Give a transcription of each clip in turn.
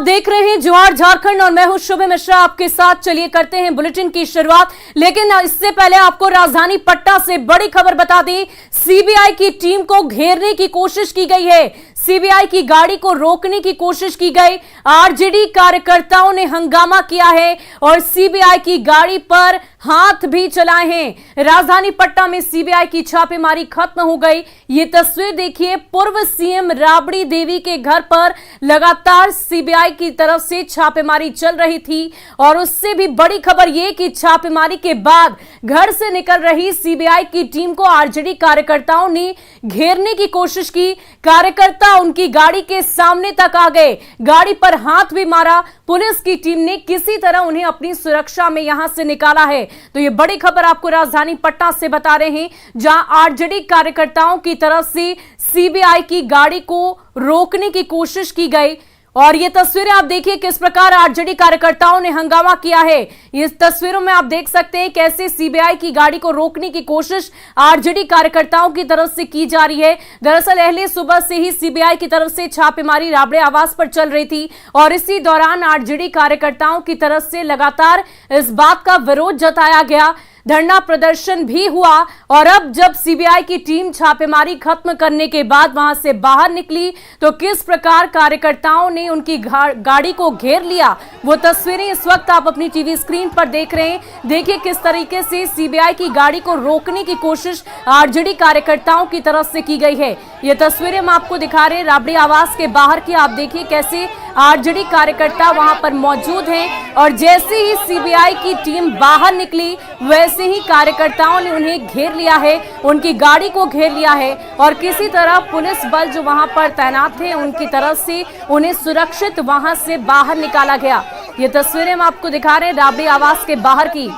देख रहे हैं ज्वार झारखंड और मैं हूं शुभ मिश्रा आपके साथ। चलिए करते हैं बुलेटिन की शुरुआत, लेकिन इससे पहले आपको राजधानी पटना से बड़ी खबर बता दें। सीबीआई की टीम को घेरने की कोशिश की गई है, सीबीआई की गाड़ी को रोकने की कोशिश की गई। आरजेडी कार्यकर्ताओं ने हंगामा किया है और सीबीआई की गाड़ी पर हाथ भी चलाए हैं। राजधानी पटना में सीबीआई की छापेमारी खत्म हो गई। ये तस्वीर देखिए, पूर्व सीएम राबड़ी देवी के घर पर लगातार सीबीआई की तरफ से छापेमारी चल रही थी और उससे भी बड़ी खबर यह कि छापेमारी के बाद घर से निकल रही सीबीआई की टीम को आरजेडी कार्यकर्ताओं ने घेरने की कोशिश की। कार्यकर्ता उनकी गाड़ी के सामने तक आ गए, गाड़ी पर हाथ भी मारा। पुलिस की टीम ने किसी तरह उन्हें अपनी सुरक्षा में यहां से निकाला है। तो ये बड़ी खबर आपको राजधानी पटना से बता रहे हैं, जहां आरजेडी कार्यकर्ताओं की तरफ से सीबीआई की गाड़ी को रोकने की कोशिश की गई। और ये तस्वीरें आप देखिए किस प्रकार आरजेडी कार्यकर्ताओं ने हंगामा किया है। इस तस्वीरों में आप देख सकते हैं कैसे सीबीआई की गाड़ी को रोकने की कोशिश आरजेडी कार्यकर्ताओं की तरफ से की जा रही है। दरअसल अहले सुबह से ही सीबीआई की तरफ से छापेमारी राबड़े आवास पर चल रही थी और इसी दौरान आरजेडी कार्यकर्ताओं की तरफ से लगातार इस बात का विरोध जताया गया, धरना प्रदर्शन भी हुआ। और अब जब सीबीआई की टीम छापेमारी खत्म करने के बाद वहां से बाहर निकली तो किस प्रकार कार्यकर्ताओं ने उनकी गाड़ी को घेर लिया, वो तस्वीरें इस वक्त आप अपनी टीवी स्क्रीन पर देख रहे हैं। देखिए किस तरीके से सीबीआई की गाड़ी को रोकने की कोशिश आरजेडी कार्यकर्ताओं की तरफ से की गई है। ये तस्वीरें हम आपको दिखा रहे हैं राबड़ी आवास के बाहर की। आप देखिए कैसे आरजेडी कार्यकर्ता वहां पर मौजूद हैं और जैसे ही सीबीआई की टीम बाहर निकली वैसे ही कार्यकर्ताओं ने उन्हें घेर लिया है, उनकी गाड़ी को घेर लिया है और किसी तरह पुलिस बल जो वहां पर तैनात थे उनकी तरफ से उन्हें सुरक्षित वहां से बाहर निकाला गया। ये तस्वीरें हम आपको दिखा रहे हैं राबड़ी आवास के बाहर की।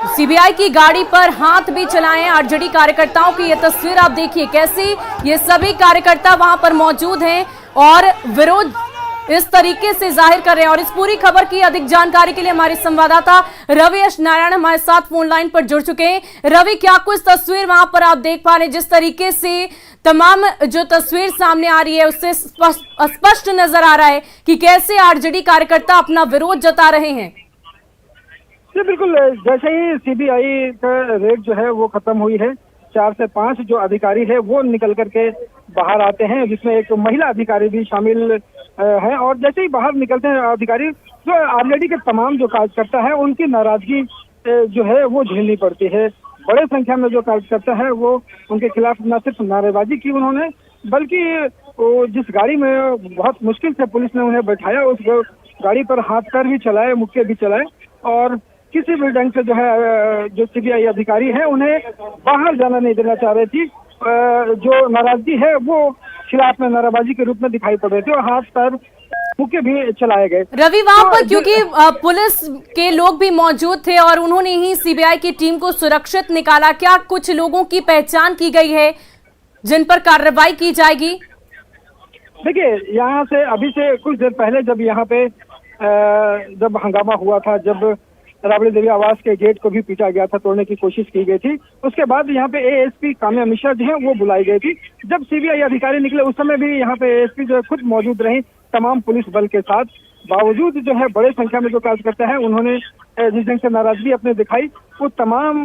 सीबीआई की गाड़ी पर हाथ भी चलाए आरजेडी कार्यकर्ताओं की। ये तस्वीर आप देखिए कैसे ये सभी कार्यकर्ता वहां पर मौजूद हैं और विरोध इस तरीके से जाहिर कर रहे हैं। और इस पूरी खबर की अधिक जानकारी के लिए हमारे संवाददाता रवि एस नारायण हमारे साथ फोन लाइन पर जुड़ चुके हैं। रवि, क्या कुछ तस्वीर वहां पर आप देख पा रहे हैं? जिस तरीके से तमाम जो तस्वीर सामने आ रही है उससे स्पष्ट नजर आ रहा है कि कैसे आरजेडी कार्यकर्ता अपना विरोध जता रहे हैं। जी बिल्कुल, जैसे ही सीबीआई का रेड जो है वो खत्म हुई है, 4 से 5 जो अधिकारी है वो निकल करके बाहर आते हैं, जिसमें एक महिला अधिकारी भी शामिल है। और जैसे ही बाहर निकलते हैं अधिकारी, जो आरजेडी के तमाम जो कार्यकर्ता है उनकी नाराजगी जो है वो झेलनी पड़ती है। बड़े संख्या में जो कार्यकर्ता है वो उनके खिलाफ न सिर्फ नारेबाजी की उन्होंने, बल्कि जिस गाड़ी में बहुत मुश्किल से पुलिस ने उन्हें बैठाया उस गाड़ी पर हाथ पैर भी चलाए, मुक्के भी चलाए और किसी भी ढंग से जो है जो सीबीआई अधिकारी है उन्हें बाहर जाना नहीं देना चाह रही थी। जो नाराजगी है वो खिलाफ में नाराबाजी के रूप में दिखाई पड़ रहे थे और हाथ पैर मुक्के भी चलाए गए। रवि, वहां पर क्योंकि पुलिस के लोग भी मौजूद थे और उन्होंने ही सीबीआई की टीम को सुरक्षित निकाला, क्या कुछ लोगों की पहचान की गई है जिन पर कार्रवाई की जाएगी? देखिए, यहाँ से अभी से कुछ देर पहले जब यहाँ पे जब हंगामा हुआ था, जब राबड़ी देवी आवास के गेट को भी पीटा गया था, तोड़ने की कोशिश की गई थी, उसके बाद यहाँ पे एएसपी काम्या मिश्रा जो है वो बुलाई गई थी। जब सीबीआई अधिकारी निकले उस समय भी यहाँ पे एएसपी जो है खुद मौजूद रही तमाम पुलिस बल के साथ। बावजूद जो है बड़े संख्या में जो कार्यकर्ता है उन्होंने जिस ढंग से नाराजगी अपने दिखाई, वो तमाम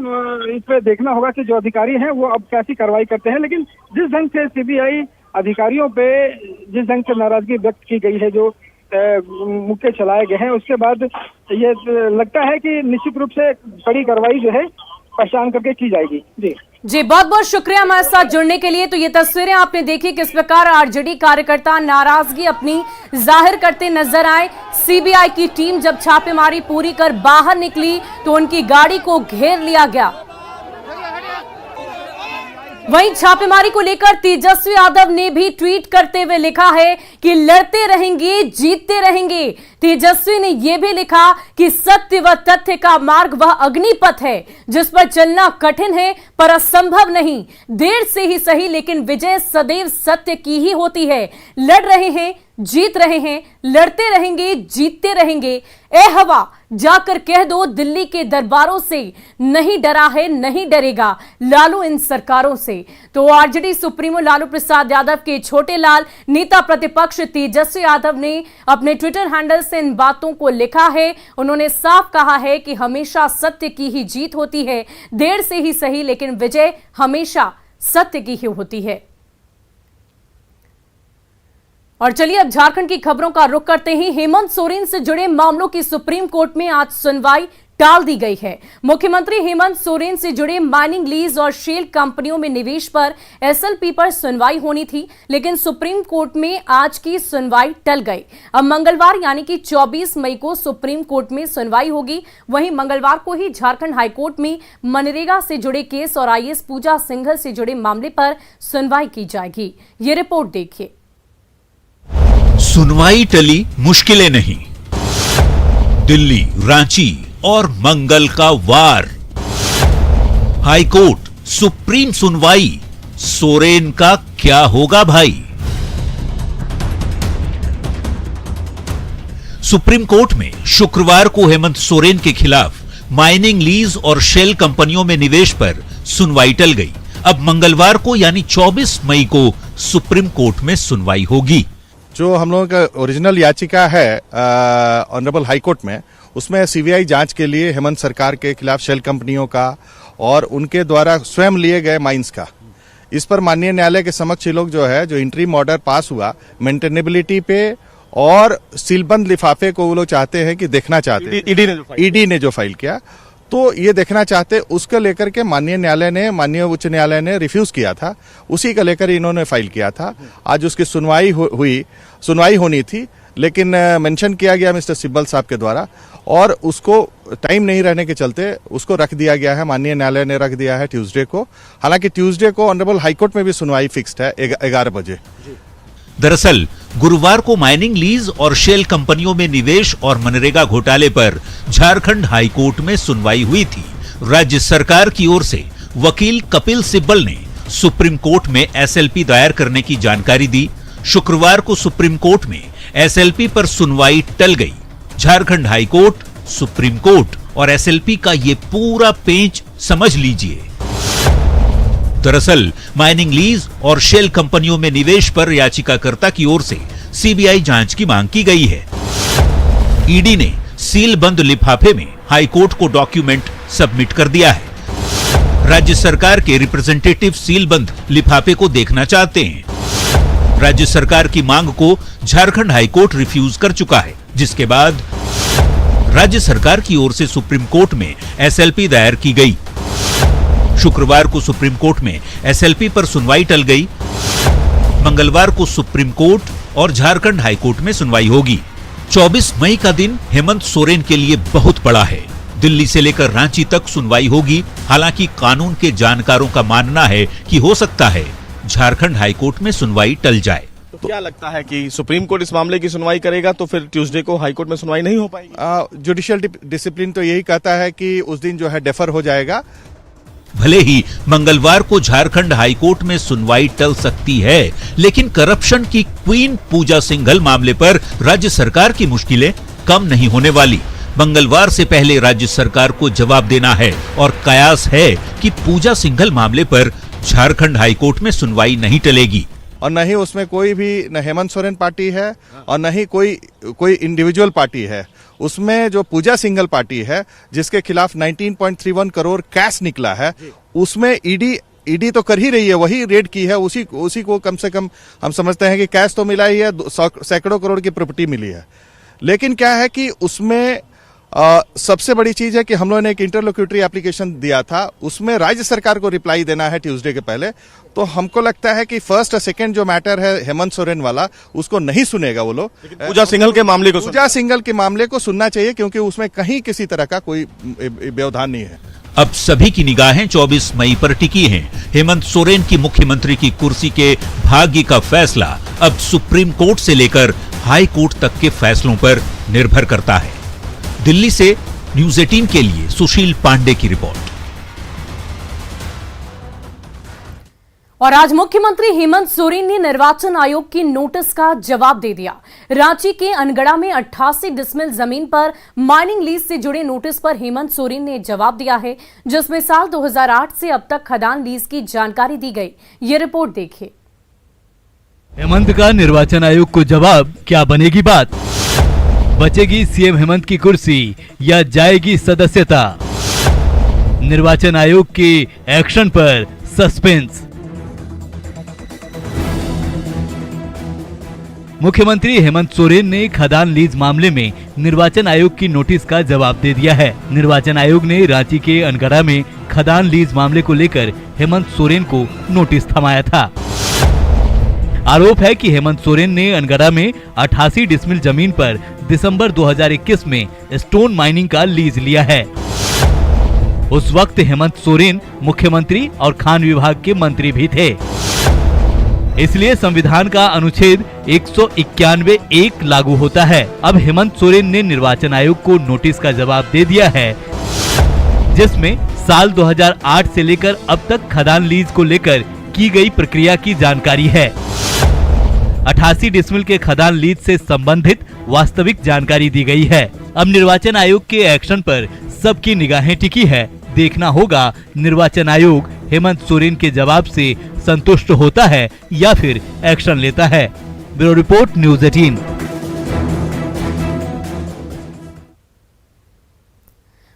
इस पे देखना होगा कि जो अधिकारी हैं वो अब कैसी कार्रवाई करते हैं। लेकिन जिस ढंग से सीबीआई अधिकारियों पे जिस ढंग से नाराजगी व्यक्त की गई है, जो मुक्के चलाए गए हैं, उसके बाद ये लगता है कि निश्चित रूप से बड़ी कार्रवाई जो है पहचान करके की जाएगी। जी बहुत बहुत शुक्रिया हमारे साथ जुड़ने के लिए। तो ये तस्वीरें आपने देखी किस प्रकार आरजेडी कार्यकर्ता नाराजगी अपनी जाहिर करते नजर आए। सीबीआई की टीम जब छापेमारी पूरी कर बाहर निकली तो उनकी गाड़ी को घेर लिया गया। वहीं छापेमारी को लेकर तेजस्वी यादव ने भी ट्वीट करते हुए लिखा है कि लड़ते रहेंगे, जीतते रहेंगे। तेजस्वी ने यह भी लिखा कि सत्य व तथ्य का मार्ग वह अग्निपथ है जिस पर चलना कठिन है पर असंभव नहीं। देर से ही सही लेकिन विजय सदैव सत्य की ही होती है। लड़ रहे हैं, जीत रहे हैं, लड़ते रहेंगे, जीतते रहेंगे। ए हवा, जाकर कह दो दिल्ली के दरबारों से, नहीं डरा है, नहीं डरेगा लालू इन सरकारों से। तो आरजेडी सुप्रीमो लालू प्रसाद यादव के छोटे लाल नेता प्रतिपक्ष तेजस्वी यादव ने अपने ट्विटर हैंडल से इन बातों को लिखा है। उन्होंने साफ कहा है कि हमेशा सत्य की ही जीत होती है, देर से ही सही लेकिन विजय हमेशा सत्य की ही होती है। और चलिए अब झारखंड की खबरों का रुख करते हैं। हेमंत सोरेन से जुड़े मामलों की सुप्रीम कोर्ट में आज सुनवाई टाल दी गई है। मुख्यमंत्री हेमंत सोरेन से जुड़े माइनिंग लीज और शेल कंपनियों में निवेश पर एसएलपी पर सुनवाई होनी थी, लेकिन सुप्रीम कोर्ट में आज की सुनवाई टल गई। अब मंगलवार यानी कि 24 मई को सुप्रीम कोर्ट में सुनवाई होगी। वहीं मंगलवार को ही झारखंड हाईकोर्ट में मनरेगा से जुड़े केस और आईएएस पूजा सिंघल से जुड़े मामले पर सुनवाई की जाएगी। ये रिपोर्ट देखिए। सुनवाई टली, मुश्किलें नहीं। दिल्ली, रांची और मंगल का वार। हाईकोर्ट, सुप्रीम सुनवाई। सोरेन का क्या होगा भाई? सुप्रीम कोर्ट में शुक्रवार को हेमंत सोरेन के खिलाफ माइनिंग लीज और शेल कंपनियों में निवेश पर सुनवाई टल गई। अब मंगलवार को यानी 24 मई को सुप्रीम कोर्ट में सुनवाई होगी। जो हम लोगों का ओरिजिनल याचिका है ऑनरेबल हाई कोर्ट में, उसमें सीबीआई जांच के लिए हेमंत सरकार के खिलाफ शेल कंपनियों का और उनके द्वारा स्वयं लिए गए माइंस का, इस पर माननीय न्यायालय के समक्ष ये लोग जो इंटरिम ऑर्डर पास हुआ मेंटेनेबिलिटी पे और सीलबंद लिफाफे को वो लोग चाहते हैं कि देखना चाहते हैं। ईडी ने जो फाइल किया तो ये देखना चाहते, उसको लेकर के माननीय उच्च न्यायालय ने रिफ्यूज किया था। उसी का लेकर इन्होंने फाइल किया था। आज उसकी सुनवाई होनी थी, लेकिन मेंशन किया गया मिस्टर सिब्बल साहब के द्वारा और उसको टाइम नहीं रहने के चलते उसको रख दिया गया है। माननीय न्यायालय ने रख दिया है ट्यूसडे को। हालांकि ट्यूसडे को ऑनरेबल हाईकोर्ट में भी सुनवाई फिक्स्ड है 11 बजे। दरअसल गुरुवार को माइनिंग लीज और शेल कंपनियों में निवेश और मनरेगा घोटाले पर झारखंड हाईकोर्ट में सुनवाई हुई थी। राज्य सरकार की ओर से वकील कपिल सिब्बल ने सुप्रीम कोर्ट में एसएलपी दायर करने की जानकारी दी। शुक्रवार को सुप्रीम कोर्ट में एसएलपी पर सुनवाई टल गई। झारखंड हाईकोर्ट, सुप्रीम कोर्ट और एसएलपी का ये पूरा पेंच समझ लीजिए। दरअसल माइनिंग लीज और शेल कंपनियों में निवेश पर याचिकाकर्ता की ओर से सीबीआई जांच की मांग की गई है। ईडी ने सील बंद लिफाफे में हाईकोर्ट को डॉक्यूमेंट सबमिट कर दिया है। राज्य सरकार के रिप्रेजेंटेटिव सील बंद लिफाफे को देखना चाहते हैं। राज्य सरकार की मांग को झारखंड हाईकोर्ट रिफ्यूज कर चुका है, जिसके बाद राज्य सरकार की ओर से सुप्रीम कोर्ट में एसएलपी दायर की गई। शुक्रवार को सुप्रीम कोर्ट में एसएलपी पर सुनवाई टल गई। मंगलवार को सुप्रीम कोर्ट और झारखंड हाईकोर्ट में सुनवाई होगी। 24 मई का दिन हेमंत सोरेन के लिए बहुत बड़ा है। दिल्ली से लेकर रांची तक सुनवाई होगी। हालांकि कानून के जानकारों का मानना है कि हो सकता है झारखंड हाईकोर्ट में सुनवाई टल जाए। तो क्या लगता है कि सुप्रीम कोर्ट इस मामले की सुनवाई करेगा तो फिर ट्यूसडे को हाईकोर्ट में सुनवाई नहीं हो पाएगी? जुडिशियल डिसिप्लिन तो यही कहता है कि उस दिन डेफर हो जाएगा। भले ही मंगलवार को झारखंड हाईकोर्ट में सुनवाई टल सकती है, लेकिन करप्शन की क्वीन पूजा सिंघल मामले पर राज्य सरकार की मुश्किलें कम नहीं होने वाली। मंगलवार से पहले राज्य सरकार को जवाब देना है और कयास है कि पूजा सिंघल मामले पर झारखंड हाईकोर्ट में सुनवाई नहीं टलेगी। और न ही उसमें कोई भी न हेमंत सोरेन पार्टी है और न ही कोई इंडिविजुअल पार्टी है। उसमें जो पूजा सिंघल पार्टी है, जिसके खिलाफ 19.31 करोड़ कैश निकला है, उसमें ईडी तो कर ही रही है, वही रेड की है। उसी को कम से कम हम समझते हैं कि कैश तो मिला ही है, सैकड़ों करोड़ की प्रॉपर्टी मिली है। लेकिन क्या है कि उसमें सबसे बड़ी चीज है कि हम लोगों ने एक इंटरलोक्यूटरी एप्लीकेशन दिया था, उसमें राज्य सरकार को रिप्लाई देना है ट्यूसडे के पहले। तो हमको लगता है कि फर्स्ट और सेकंड जो मैटर है हेमंत सोरेन वाला, उसको नहीं सुनेगा वो लोग। पूजा सिंघल के मामले को सुनना चाहिए, क्योंकि उसमें कहीं किसी तरह का कोई व्यवधान नहीं है। अब सभी की निगाहें 24 मई पर टिकी हैं। हेमंत सोरेन की मुख्यमंत्री की कुर्सी के भाग्य का फैसला अब सुप्रीम कोर्ट से लेकर हाई कोर्ट तक के फैसलों पर निर्भर करता है। दिल्ली से न्यूज 18 के लिए सुशील पांडे की रिपोर्ट। और आज मुख्यमंत्री हेमंत सोरेन ने निर्वाचन आयोग की नोटिस का जवाब दे दिया। रांची के अनगढ़ा में 88 डिसमिल जमीन पर माइनिंग लीज से जुड़े नोटिस पर हेमंत सोरेन ने जवाब दिया है, जिसमें साल 2008 से अब तक खदान लीज की जानकारी दी गई। ये रिपोर्ट देखिए। हेमंत का निर्वाचन आयोग को जवाब, क्या बनेगी बात? बचेगी सीएम हेमंत की कुर्सी या जाएगी सदस्यता? निर्वाचन आयोग के एक्शन पर सस्पेंस। मुख्यमंत्री हेमंत सोरेन ने खदान लीज मामले में निर्वाचन आयोग की नोटिस का जवाब दे दिया है। निर्वाचन आयोग ने रांची के अनगढ़ा में खदान लीज मामले को लेकर हेमंत सोरेन को नोटिस थमाया था। आरोप है कि हेमंत सोरेन ने अनगढ़ा में 88 डिसमिल जमीन पर दिसंबर 2021 में स्टोन माइनिंग का लीज लिया है। उस वक्त हेमंत सोरेन मुख्यमंत्री और खान विभाग के मंत्री भी थे, इसलिए संविधान का अनुच्छेद 191(1) लागू होता है। अब हेमंत सोरेन ने निर्वाचन आयोग को नोटिस का जवाब दे दिया है, जिसमें साल 2008 से लेकर अब तक खदान लीज को लेकर की गई प्रक्रिया की जानकारी है। 88 डिसमिल के खदान लीज से संबंधित वास्तविक जानकारी दी गई है। अब निर्वाचन आयोग के एक्शन पर सबकी निगाहें टिकी है। देखना होगा निर्वाचन आयोग हेमंत सोरेन के जवाब से संतुष्ट होता है या फिर एक्शन लेता है। Bureau report, news 18।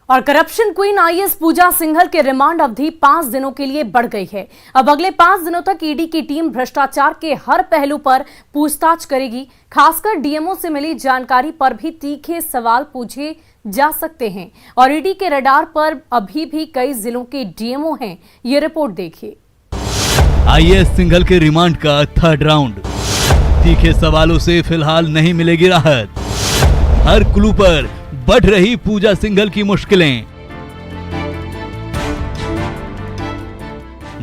और करप्शन क्वीन आईएएस पूजा सिंघल के रिमांड अवधि 5 दिनों के लिए बढ़ गई है। अब अगले 5 दिनों तक ईडी की टीम भ्रष्टाचार के हर पहलू पर पूछताछ करेगी। खासकर डीएमओ से मिली जानकारी पर भी तीखे सवाल पूछे जा सकते हैं और ईडी के रडार पर अभी भी कई जिलों के डीएमओ हैं। ये रिपोर्ट देखिए। आईएएस सिंघल के रिमांड का थर्ड राउंड। तीखे सवालों से फिलहाल नहीं मिलेगी राहत। हर क्लू पर बढ़ रही पूजा सिंघल की मुश्किलें,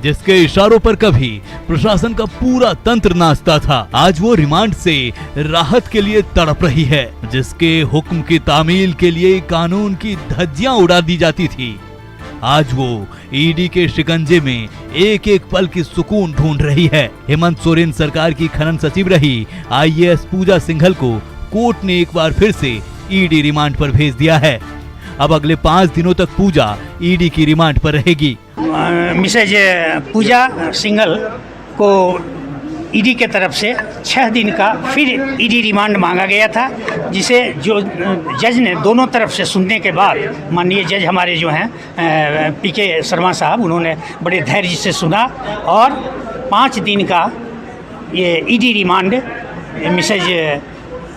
जिसके इशारों पर कभी प्रशासन का पूरा तंत्र नाचता था, आज वो रिमांड से राहत के लिए तड़प रही है। जिसके हुक्म की तामील के लिए कानून की धज्जियां उड़ा दी जाती थी, आज वो ईडी के शिकंजे में एक एक पल की सुकून ढूंढ रही है। हेमंत सोरेन सरकार की खनन सचिव रही आईएएस पूजा सिंघल को कोर्ट ने एक बार फिर से ईडी रिमांड पर भेज दिया है। अब अगले 5 दिनों तक पूजा ईडी की रिमांड पर रहेगी। मिसेज पूजा सिंघल को ईडी के तरफ से 6 दिन का फिर ईडी रिमांड मांगा गया था, जिसे जो जज ने दोनों तरफ से सुनने के बाद, माननीय जज हमारे जो हैं पीके शर्मा साहब, उन्होंने बड़े धैर्य से सुना और 5 दिन का ये ईडी रिमांड मिसेज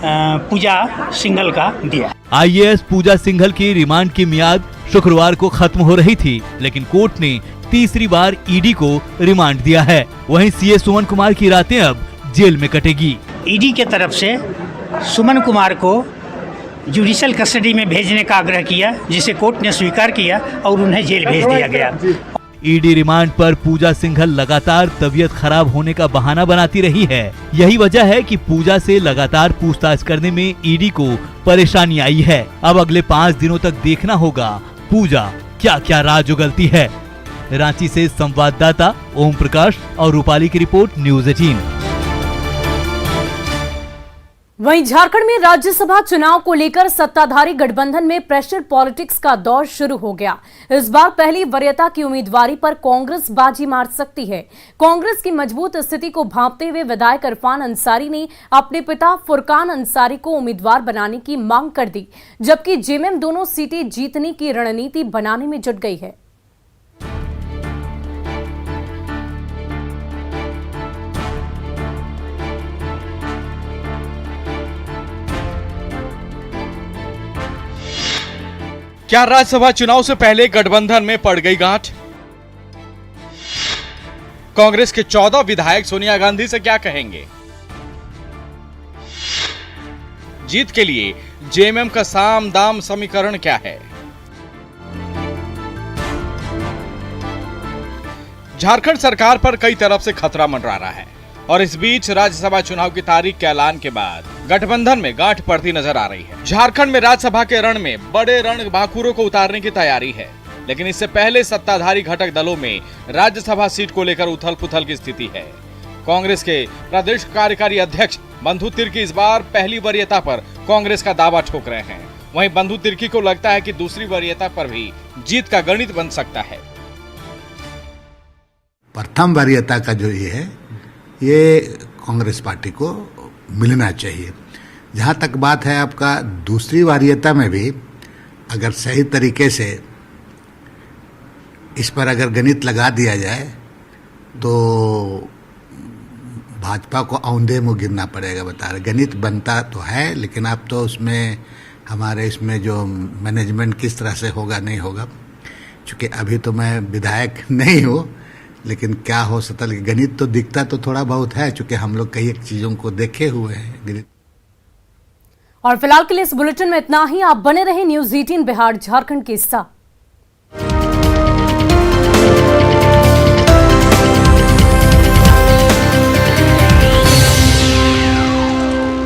पूजा सिंघल का दिया। आईएएस पूजा सिंघल की रिमांड की मियाद शुक्रवार को खत्म हो रही थी, लेकिन कोर्ट ने तीसरी बार ईडी को रिमांड दिया है। वहीं सीए सुमन कुमार की रातें अब जेल में कटेगी। ईडी के तरफ से सुमन कुमार को जुडिशियल कस्टडी में भेजने का आग्रह किया, जिसे कोर्ट ने स्वीकार किया और उन्हें जेल भेज दिया गया। ईडी रिमांड पर पूजा सिंघल लगातार तबीयत खराब होने का बहाना बनाती रही है। यही वजह है कि पूजा से लगातार पूछताछ करने में ईडी को परेशानी आई है। अब अगले 5 दिनों तक देखना होगा पूजा क्या क्या राज उगलती है। रांची से संवाददाता ओम प्रकाश और रूपाली की रिपोर्ट, न्यूज़ 18। वहीं झारखंड में राज्यसभा चुनाव को लेकर सत्ताधारी गठबंधन में प्रेशर पॉलिटिक्स का दौर शुरू हो गया। इस बार पहली वरीयता की उम्मीदवारी पर कांग्रेस बाजी मार सकती है। कांग्रेस की मजबूत स्थिति को भांपते हुए विधायक इरफान अंसारी ने अपने पिता फुरकान अंसारी को उम्मीदवार बनाने की मांग कर दी, जबकि जेएमएम दोनों सीटें जीतने की रणनीति बनाने में जुट गई है। क्या राज्यसभा चुनाव से पहले गठबंधन में पड़ गई गांठ? कांग्रेस के 14 विधायक सोनिया गांधी से क्या कहेंगे? जीत के लिए जेएमएम का साम दाम समीकरण क्या है? झारखंड सरकार पर कई तरफ से खतरा मंडरा रहा है और इस बीच राज्यसभा चुनाव की तारीख के ऐलान के बाद गठबंधन में गांठ पड़ती नजर आ रही है। झारखंड में राज्यसभा के रण में बड़े रणबांकुरों को उतारने की तैयारी है। लेकिन इससे पहले सत्ताधारी घटक दलों में राज्यसभा सीट को लेकर उथल पुथल की स्थिति है। कांग्रेस के प्रदेश कार्यकारी अध्यक्ष बंधु तिर्की इस बार पहली वरीयता पर कांग्रेस का दावा ठोक रहे हैं। वहीं बंधु तिर्की को लगता है कि दूसरी वरीयता पर भी जीत का गणित बन सकता है। प्रथम वरीयता का जो ये है, ये कांग्रेस पार्टी को मिलना चाहिए। जहां तक बात है आपका दूसरी वरीयता में भी अगर सही तरीके से इस पर अगर गणित लगा दिया जाए तो भाजपा को औंधे मुंह गिरना पड़ेगा। बता रहे गणित बनता तो है, लेकिन अब तो उसमें हमारे इसमें जो मैनेजमेंट किस तरह से होगा नहीं होगा, चूँकि अभी तो मैं विधायक नहीं हूँ, लेकिन क्या हो सकता है गणित तो दिखता तो थोड़ा बहुत है, चूँकि हम लोग कई एक चीज़ों को देखे हुए हैं गणित। और फिलहाल के लिए इस बुलेटिन में इतना ही। आप बने रहे न्यूज़ 18 बिहार झारखंड के साथ।